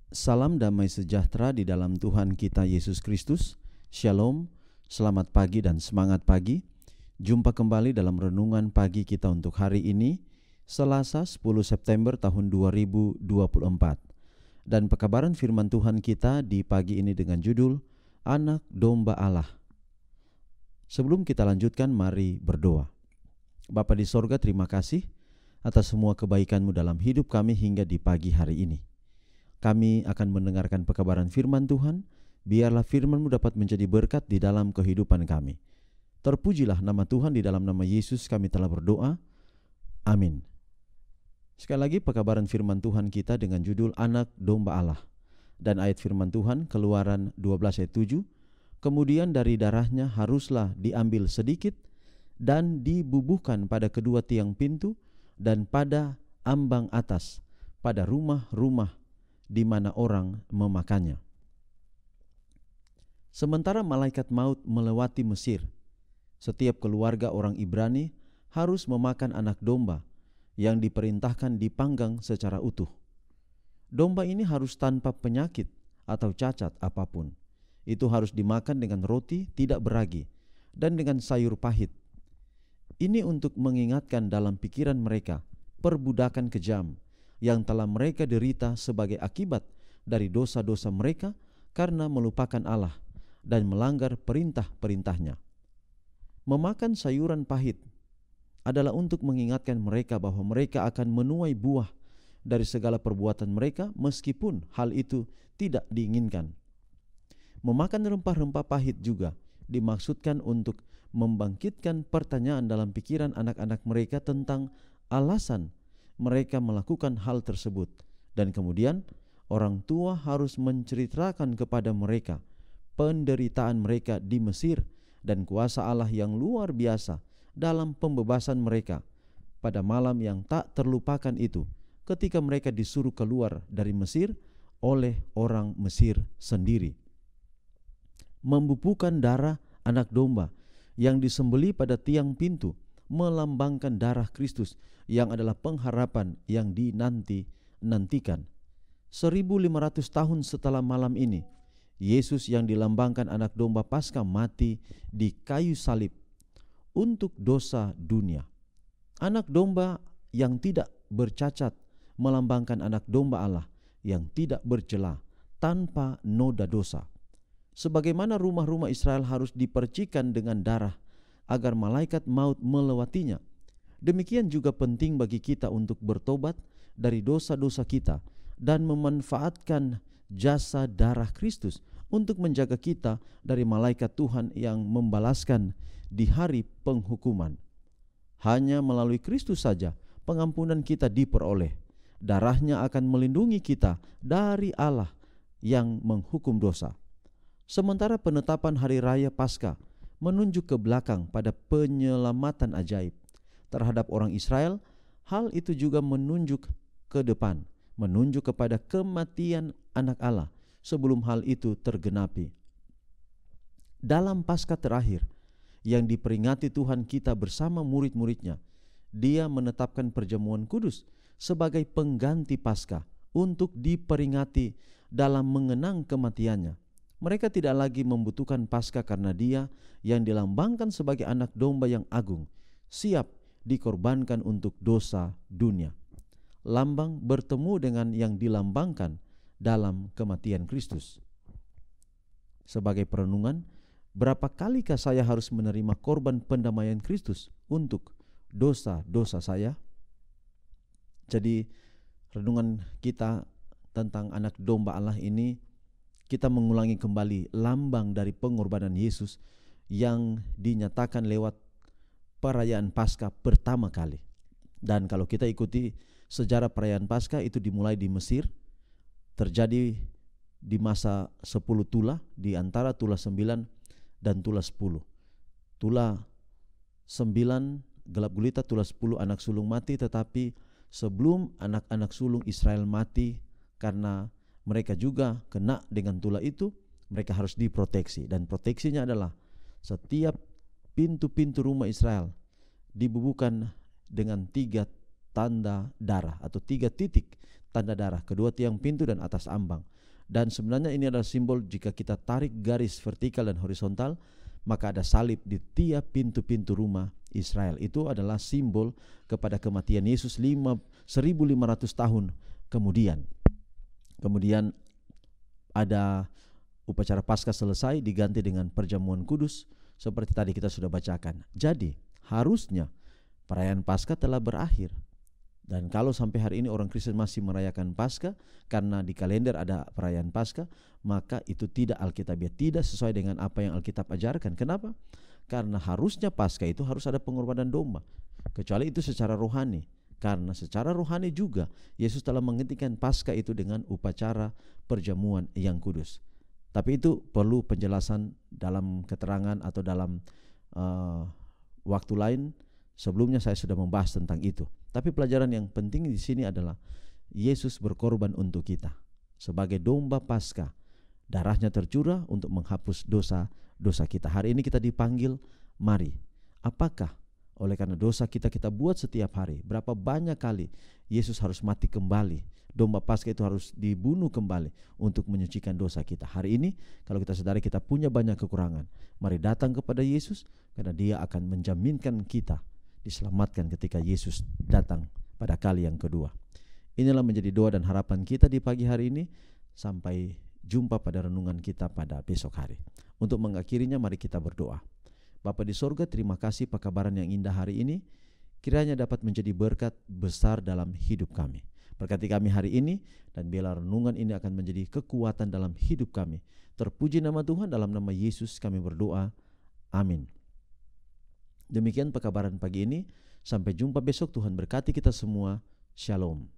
Salam damai sejahtera di dalam Tuhan kita Yesus Kristus. Shalom, selamat pagi dan semangat pagi. Jumpa kembali dalam renungan pagi kita untuk hari ini, Selasa 10 September tahun 2024. Dan pekabaran firman Tuhan kita di pagi ini dengan judul Anak Domba Allah. Sebelum kita lanjutkan, mari berdoa. Bapa di sorga, terima kasih atas semua kebaikan-Mu dalam hidup kami hingga di pagi hari ini. Kami akan mendengarkan pekabaran firman Tuhan. Biarlah firman-Mu dapat menjadi berkat di dalam kehidupan kami. Terpujilah nama Tuhan, di dalam nama Yesus kami telah berdoa. Amin. Sekali lagi pekabaran firman Tuhan kita dengan judul Anak Domba Allah. Dan ayat firman Tuhan Keluaran 12 ayat 7. Kemudian dari darahnya haruslah diambil sedikit dan dibubuhkan pada kedua tiang pintu dan pada ambang atas, pada rumah-rumah di mana orang memakannya. Sementara malaikat maut melewati Mesir, setiap keluarga orang Ibrani harus memakan anak domba yang diperintahkan dipanggang secara utuh. Domba ini harus tanpa penyakit atau cacat apapun. Itu harus dimakan dengan roti tidak beragi dan dengan sayur pahit. Ini untuk mengingatkan dalam pikiran mereka perbudakan kejam yang telah mereka derita sebagai akibat dari dosa-dosa mereka karena melupakan Allah dan melanggar perintah-perintahnya. Memakan sayuran pahit adalah untuk mengingatkan mereka bahwa mereka akan menuai buah dari segala perbuatan mereka meskipun hal itu tidak diinginkan. Memakan rempah-rempah pahit juga dimaksudkan untuk membangkitkan pertanyaan dalam pikiran anak-anak mereka tentang alasan mereka melakukan hal tersebut, dan kemudian orang tua harus menceritakan kepada mereka penderitaan mereka di Mesir dan kuasa Allah yang luar biasa dalam pembebasan mereka pada malam yang tak terlupakan itu, ketika mereka disuruh keluar dari Mesir oleh orang Mesir sendiri. Membubuhkan darah anak domba yang disembelih pada tiang pintu melambangkan darah Kristus yang adalah pengharapan yang dinanti-nantikan. 1500 tahun setelah malam ini, Yesus yang dilambangkan anak domba Paskah mati di kayu salib untuk dosa dunia. Anak domba yang tidak bercacat melambangkan anak domba Allah yang tidak bercela, tanpa noda dosa. Sebagaimana rumah-rumah Israel harus dipercikan dengan darah agar malaikat maut melewatinya, demikian juga penting bagi kita untuk bertobat dari dosa-dosa kita dan memanfaatkan jasa darah Kristus untuk menjaga kita dari malaikat Tuhan yang membalaskan di hari penghukuman. Hanya melalui Kristus saja pengampunan kita diperoleh. Darahnya akan melindungi kita dari Allah yang menghukum dosa. Sementara penetapan hari raya Paskah menunjuk ke belakang pada penyelamatan ajaib terhadap orang Israel, hal itu juga menunjuk ke depan, menunjuk kepada kematian anak Allah sebelum hal itu tergenapi. Dalam Paskah terakhir yang diperingati Tuhan kita bersama murid-muridnya, Dia menetapkan perjamuan kudus sebagai pengganti Paskah untuk diperingati dalam mengenang kematiannya. Mereka tidak lagi membutuhkan Paskah karena Dia yang dilambangkan sebagai anak domba yang agung, siap dikorbankan untuk dosa dunia. Lambang bertemu dengan yang dilambangkan dalam kematian Kristus. Sebagai perenungan, berapa kalikah saya harus menerima korban pendamaian Kristus untuk dosa-dosa saya? Jadi renungan kita tentang anak domba Allah ini, kita mengulangi kembali lambang dari pengorbanan Yesus yang dinyatakan lewat perayaan Paskah pertama kali. Dan kalau kita ikuti sejarah perayaan Paskah, itu dimulai di Mesir, terjadi di masa 10 tula, di antara tula 9 dan tula 10. Tula 9 gelap gulita, tula 10 anak sulung mati, tetapi sebelum anak-anak sulung Israel mati karena mereka juga kena dengan tula itu, mereka harus diproteksi. Dan proteksinya adalah setiap pintu-pintu rumah Israel dibubuhkan dengan 3 tanda darah atau 3 titik tanda darah, kedua tiang pintu dan atas ambang. Dan sebenarnya ini adalah simbol, jika kita tarik garis vertikal dan horizontal, maka ada salib di tiap pintu-pintu rumah Israel. Itu adalah simbol kepada kematian Yesus 1500 tahun kemudian. Kemudian ada upacara Paskah selesai, diganti dengan perjamuan kudus seperti tadi kita sudah bacakan. Jadi harusnya perayaan Paskah telah berakhir. Dan kalau sampai hari ini orang Kristen masih merayakan Paskah karena di kalender ada perayaan Paskah, maka itu tidak alkitabiah, tidak sesuai dengan apa yang Alkitab ajarkan. Kenapa? Karena harusnya Paskah itu harus ada pengorbanan domba, kecuali itu secara rohani. Karena secara rohani juga Yesus telah menghentikan Paskah itu dengan upacara perjamuan yang kudus. Tapi itu perlu penjelasan dalam keterangan atau dalam waktu lain. Sebelumnya saya sudah membahas tentang itu. Tapi pelajaran yang penting di sini adalah Yesus berkorban untuk kita sebagai domba Paskah. Darahnya tercurah untuk menghapus dosa-dosa kita. Hari ini kita dipanggil, mari. Apakah oleh karena dosa kita buat setiap hari? Berapa banyak kali Yesus harus mati kembali? Domba Paskah itu harus dibunuh kembali untuk menyucikan dosa kita. Hari ini kalau kita sadari kita punya banyak kekurangan, mari datang kepada Yesus, karena Dia akan menjaminkan kita diselamatkan ketika Yesus datang pada kali yang kedua. Inilah menjadi doa dan harapan kita di pagi hari ini. Sampai jumpa pada renungan kita pada besok hari. Untuk mengakhirinya, mari kita berdoa. Bapa di sorga, terima kasih pekabaran yang indah hari ini. Kiranya dapat menjadi berkat besar dalam hidup kami. Berkati kami hari ini, dan biarlah renungan ini akan menjadi kekuatan dalam hidup kami. Terpuji nama Tuhan, dalam nama Yesus kami berdoa. Amin. Demikian pekabaran pagi ini. Sampai jumpa besok. Tuhan berkati kita semua. Shalom.